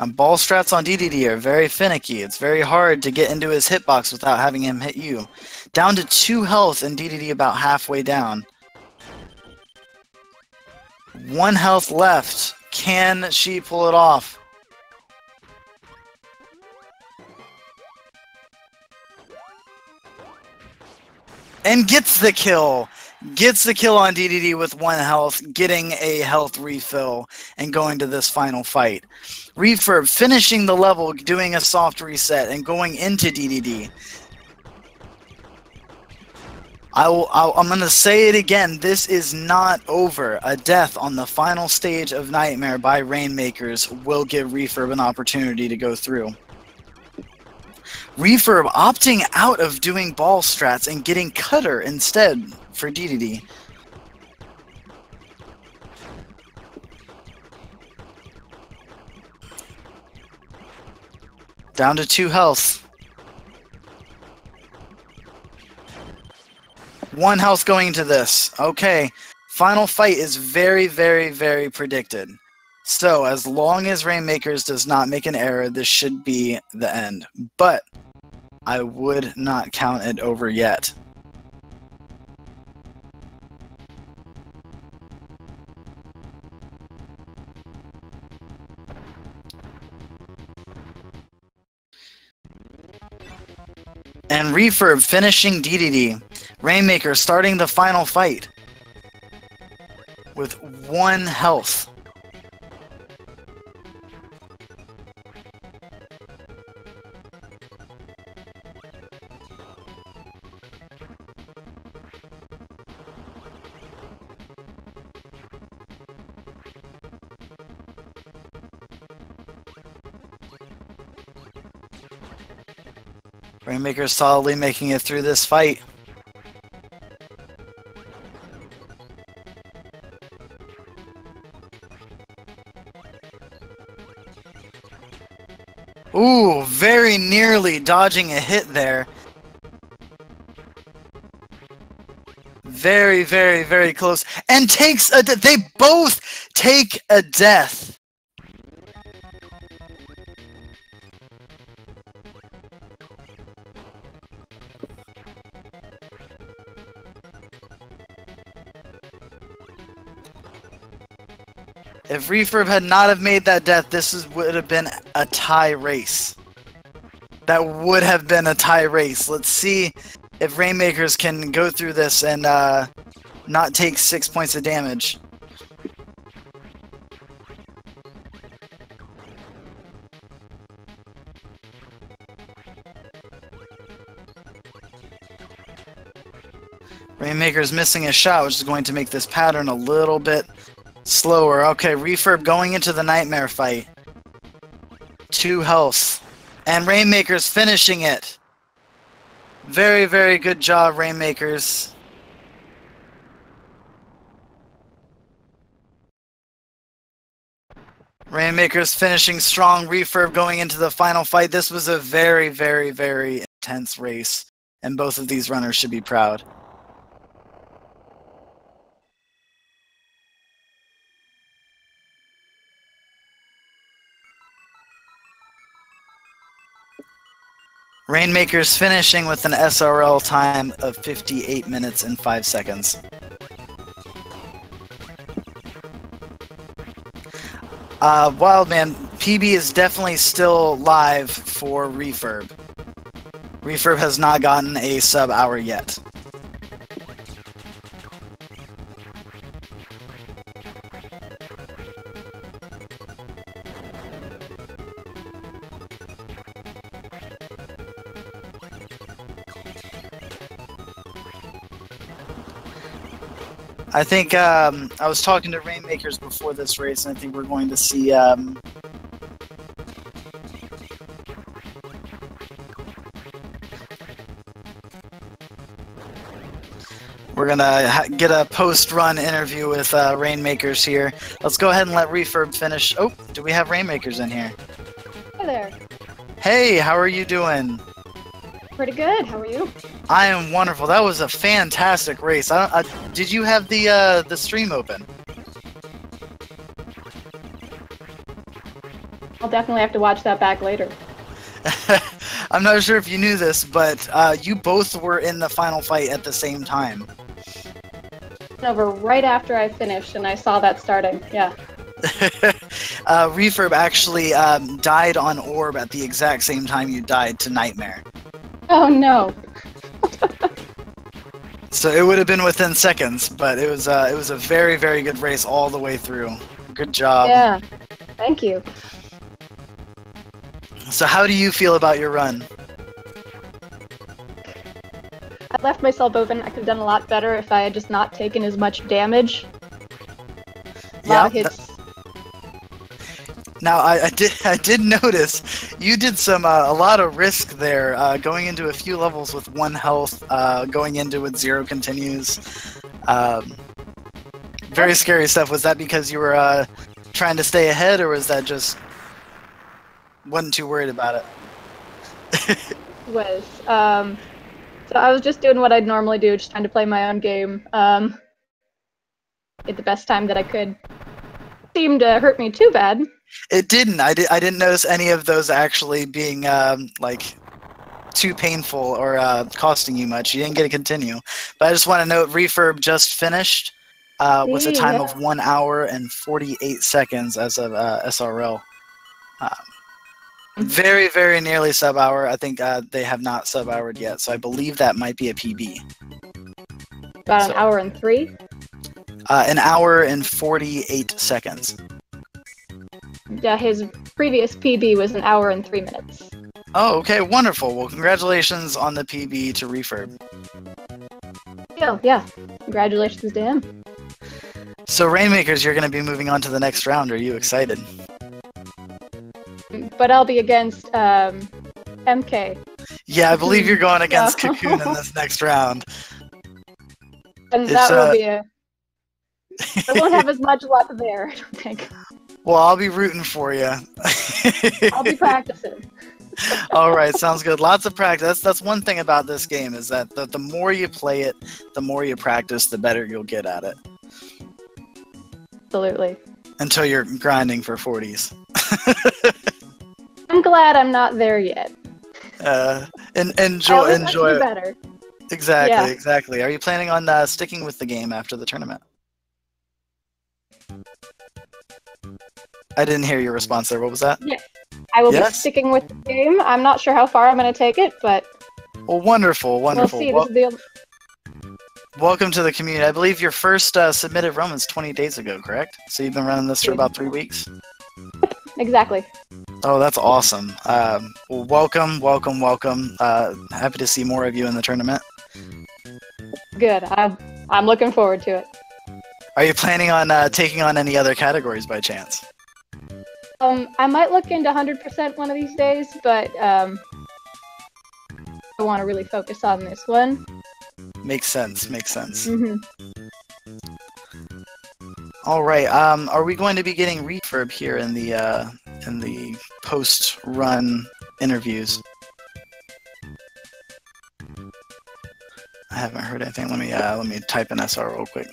Ball strats on DDD are very finicky. It's very hard to get into his hitbox without having him hit you. Down to 2 health and DDD about halfway down. 1 health left. Can she pull it off? And gets the kill. Gets the kill on DDD with 1 health, getting a health refill, and going to this final fight. Refurb finishing the level, doing a soft reset, and going into DDD. I'm going to say it again. This is not over. A death on the final stage of Nightmare by Rainmakers will give Refurb an opportunity to go through. Refurb opting out of doing ball strats and getting Cutter instead for DDD. Down to 2 health. 1 health going into this. Okay. Final fight is very, very, very predicted. So, as long as Rainmakers does not make an error, this should be the end. But I would not count it over yet. And Refurb finishing DDD. Rainmaker starting the final fight with 1 health. Rainmaker solidly making it through this fight. Ooh, very nearly dodging a hit there. Very, very, very close. And takes a they both take a death. If Refurb had not have made that death, would have been a tie race. That would have been a tie race. Let's see if Rainmakers can go through this and not take 6 points of damage. Rainmakers missing a shot, which is going to make this pattern a little bit slower. Okay, Refurb going into the Nightmare fight. 2 health. And Rainmakers finishing it. Very, very good job, Rainmakers. Rainmakers finishing strong. Refurb going into the final fight. This was a very, very, very intense race. And both of these runners should be proud. Rainmakers finishing with an SRL time of 58 minutes and 5 seconds. Wildman, PB is definitely still live for Refurb. Refurb has not gotten a sub-hour yet. I think I was talking to Rainmakers before this race, and I think we're going to see we're gonna get a post-run interview with Rainmakers here. Let's go ahead and let Refurb finish. Oh, do we have Rainmakers in here? Hey there. Hey, how are you doing? Pretty good. How are you? I am wonderful. That was a fantastic race. Did you have the stream open? I'll definitely have to watch that back later. I'm not sure if you knew this, but you both were in the final fight at the same time. Over right after I finished, and I saw that starting. Yeah. Refurb actually died on Orb at the exact same time you died to Nightmare. Oh no. So it would have been within seconds, but it was a very, very good race all the way through. Good job. Yeah. Thank you. So how do you feel about your run? I'd left myself open. I could have done a lot better if I had just not taken as much damage. A lot of hits. Now I did notice you did a lot of risk there, going into a few levels with 1 health, going into with 0 continues. Very scary stuff. Was that because you were trying to stay ahead, or was that just wasn't too worried about it? So I was just doing what I'd normally do, just trying to play my own game. At the best time that I could. Seemed to hurt me too bad. It didn't. I didn't notice any of those actually being like too painful or costing you much. You didn't get to continue. But I just want to note, refurb just finished with a time of 1 hour and 48 seconds as of SRL. Very, very nearly sub-hour. I think they have not sub-houred yet, so I believe that might be a PB. About an hour and 3? An hour and 48 seconds. Yeah, his previous PB was an hour and 3 minutes. Oh, okay, wonderful. Well, congratulations on the PB to refurb. Yeah, congratulations to him. So, Rainmakers, you're going to be moving on to the next round. Are you excited? But I'll be against MK. Yeah, I believe you're going against Cocoon in this next round. And that will be I won't have as much luck there, I don't think. Well, I'll be rooting for you. I'll be practicing. All right, sounds good. Lots of practice. That's one thing about this game, is that the more you play it, the more you practice, the better you'll get at it. Absolutely. Until you're grinding for 40s. I'm glad I'm not there yet. Enjoy it. Better. Exactly. Are you planning on sticking with the game after the tournament? I didn't hear your response there. What was that? Yeah, I will be sticking with the game. I'm not sure how far I'm going to take it, but... Well, wonderful. We'll see. Welcome to the community. I believe your first submitted run was 20 days ago, correct? So you've been running this for about 3 weeks? Exactly. Oh, that's awesome. Well, welcome. Happy to see more of you in the tournament. Good. I'm looking forward to it. Are you planning on taking on any other categories by chance? I might look into 100% one of these days, but I want to really focus on this one. Makes sense. Mm-hmm. All right. Are we going to be getting refurb here in the post-run interviews? I haven't heard anything. Let me type in SR real quick.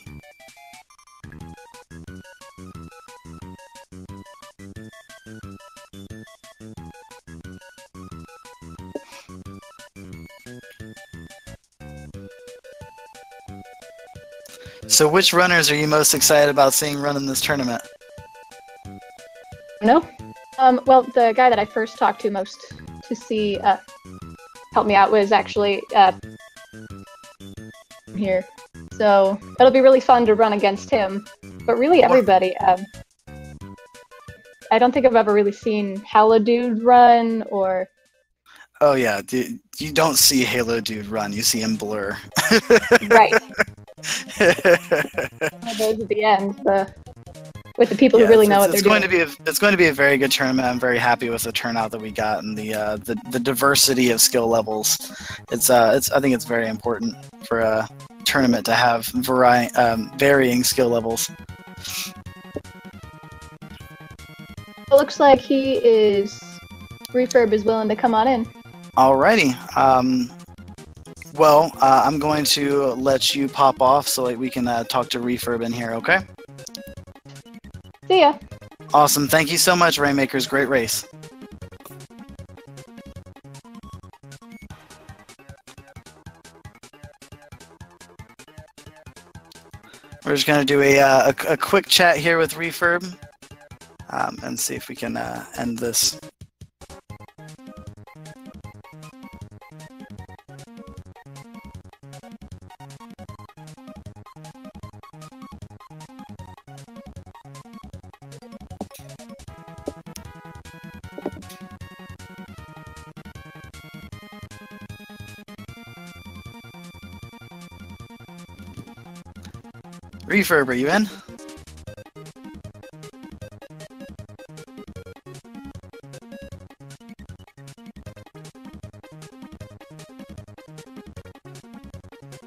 So which runners are you most excited about seeing run in this tournament? No. Well, the guy that I first talked to most to see help me out was actually here. So it'll be really fun to run against him. But really everybody. I don't think I've ever really seen Halo Dude run or... Oh yeah, you don't see Halo Dude run, you see him blur. Right. Those at the end, with the people who really know what they're doing. It's going to be a very good tournament. I'm very happy with the turnout that we got and the diversity of skill levels. I think it's very important for a tournament to have varying skill levels. It looks like refurb is willing to come on in. Alrighty. Well, I'm going to let you pop off so that we can talk to refurb in here, okay? See ya. Awesome. Thank you so much, Rainmakers. Great race. We're just going to do a quick chat here with refurb and see if we can end this. Reefurb, are you in?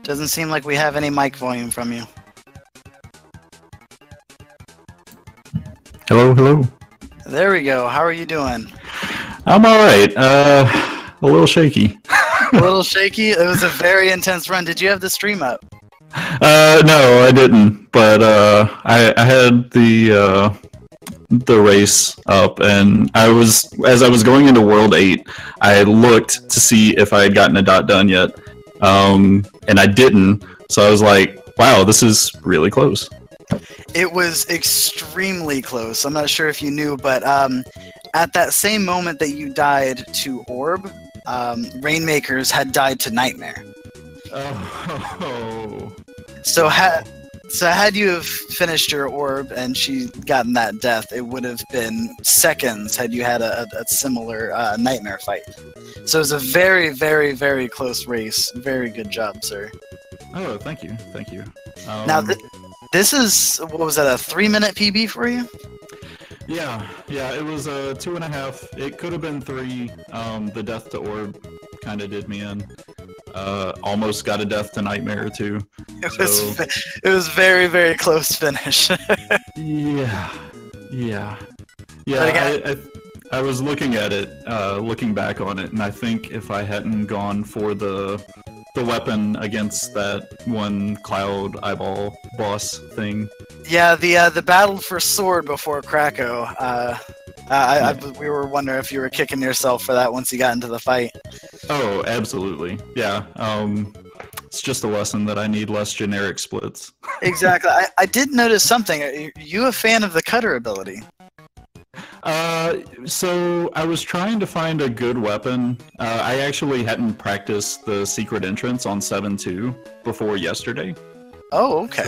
Doesn't seem like we have any mic volume from you. Hello, hello. There we go. How are you doing? I'm all right. A little shaky. A little shaky? It was a very intense run. Did you have the stream up? No, I didn't. But I had the race up, and as I was going into World 8, I looked to see if I had gotten a dot done yet, and I didn't. So I was like, "Wow, this is really close." It was extremely close. I'm not sure if you knew, but at that same moment that you died to Orb, Rainmakers had died to Nightmare. Oh. So had you have finished your Orb and she gotten that death, it would have been seconds had you had a similar Nightmare fight. So it was a very, very, very close race. Very good job, sir. Oh, thank you. Thank you. Now, this is, what was that, a 3-minute PB for you? Yeah, it was 2.5. It could have been 3. The death to Orb kind of did me in. Almost got a death to Nightmare too. It was very, very close finish. Yeah. I was looking at it, looking back on it, and I think if I hadn't gone for the weapon against that one Cloud Eyeball boss thing. Yeah, the battle for sword before Krakow. We were wondering if you were kicking yourself for that once you got into the fight. Oh, absolutely. Yeah. It's just a lesson that I need less generic splits. Exactly. I did notice something. Are you a fan of the cutter ability? So I was trying to find a good weapon. I actually hadn't practiced the secret entrance on 7.2 before yesterday. Oh, okay.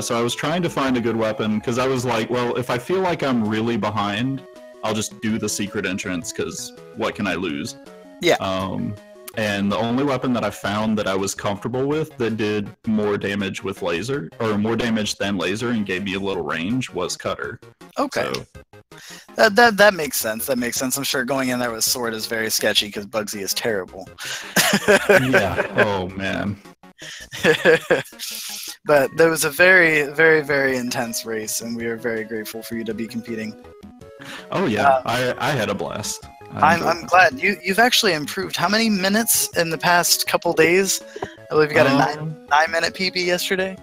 So I was trying to find a good weapon because I was like, well, if I feel like I'm really behind, I'll just do the secret entrance because what can I lose? Yeah. And the only weapon that I found that I was comfortable with that did more damage with laser, or more damage than laser, and gave me a little range was cutter. Okay. So, that makes sense. That makes sense. I'm sure going in there with sword is very sketchy because Bugsy is terrible. Yeah. Oh man. But there was a very, very, very intense race, and we are very grateful for you to be competing. Oh yeah, I had a blast. I'm glad you've actually improved. How many minutes in the past couple days? I believe you got a 9-minute PB yesterday.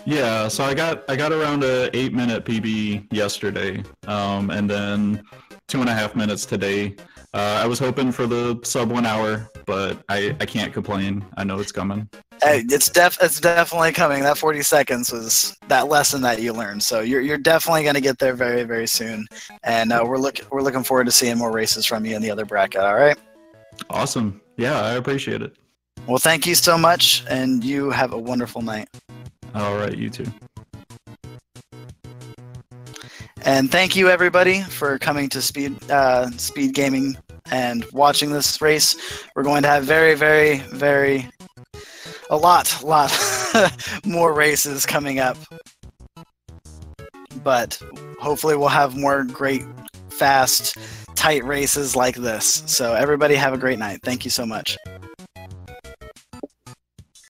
Yeah, so I got around a 8-minute PB yesterday, and then 2.5 minutes today. I was hoping for the sub 1 hour, but I can't complain. I know it's coming. Hey, it's definitely coming. That 40 seconds was that lesson that you learned. So you're definitely going to get there very, very soon. And we're looking forward to seeing more races from you in the other bracket. All right. Awesome. Yeah, I appreciate it. Well, thank you so much, and you have a wonderful night. All right, you too. And thank you everybody for coming to Speed Gaming and watching this race. We're going to have very, very, very a lot more races coming up. But hopefully we'll have more great, fast, tight races like this. So everybody have a great night. Thank you so much.